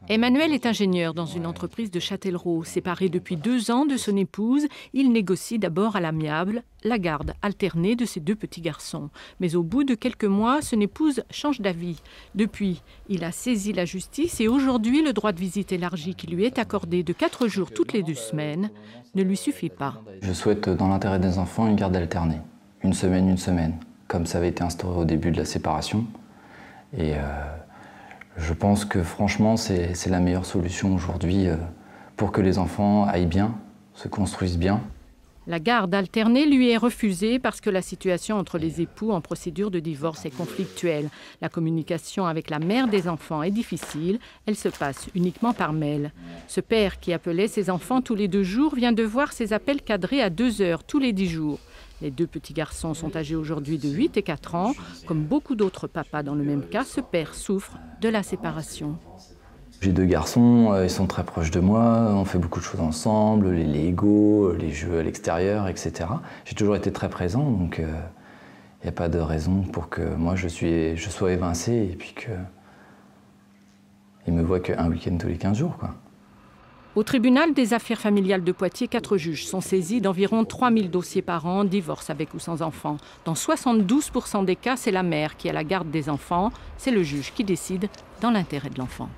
Emmanuel est ingénieur dans une entreprise de Châtellerault. Séparé depuis 2 ans de son épouse, il négocie d'abord à l'amiable la garde alternée de ses 2 petits garçons. Mais au bout de quelques mois, son épouse change d'avis. Depuis, il a saisi la justice et aujourd'hui, le droit de visite élargi qui lui est accordé de 4 jours toutes les 2 semaines ne lui suffit pas. Je souhaite, dans l'intérêt des enfants, une garde alternée. Une semaine, comme ça avait été instauré au début de la séparation. Et je pense que franchement, c'est la meilleure solution aujourd'hui pour que les enfants aillent bien, se construisent bien. La garde alternée lui est refusée parce que la situation entre les époux en procédure de divorce est conflictuelle. La communication avec la mère des enfants est difficile, elle se passe uniquement par mail. Ce père qui appelait ses enfants tous les 2 jours vient de voir ses appels cadrés à 2 heures tous les 10 jours. Les 2 petits garçons sont âgés aujourd'hui de 8 et 4 ans. Comme beaucoup d'autres papas dans le même cas, ce père souffre de la séparation. J'ai 2 garçons, ils sont très proches de moi, on fait beaucoup de choses ensemble, les Lego, les jeux à l'extérieur, etc. J'ai toujours été très présent, donc il n'y a pas de raison pour que moi je sois évincé et puis qu'ils ne me voient qu'un week-end tous les 15 jours, quoi. Au tribunal des affaires familiales de Poitiers, 4 juges sont saisis d'environ 3000 dossiers par an, divorce avec ou sans enfants. Dans 72% des cas, c'est la mère qui a la garde des enfants. C'est le juge qui décide dans l'intérêt de l'enfant.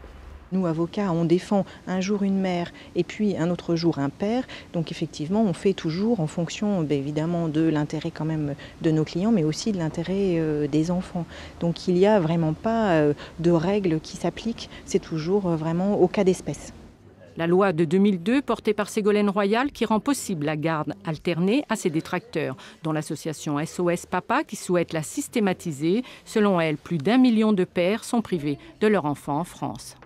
Nous, avocats, on défend un jour une mère et puis un autre jour un père. Donc effectivement, on fait toujours en fonction évidemment de l'intérêt quand même de nos clients, mais aussi de l'intérêt des enfants. Donc il n'y a vraiment pas de règles qui s'appliquent, c'est toujours vraiment au cas d'espèce. La loi de 2002, portée par Ségolène Royal, qui rend possible la garde alternée à ses détracteurs, dont l'association SOS Papa qui souhaite la systématiser. Selon elle, plus d'1 million de pères sont privés de leur enfant en France.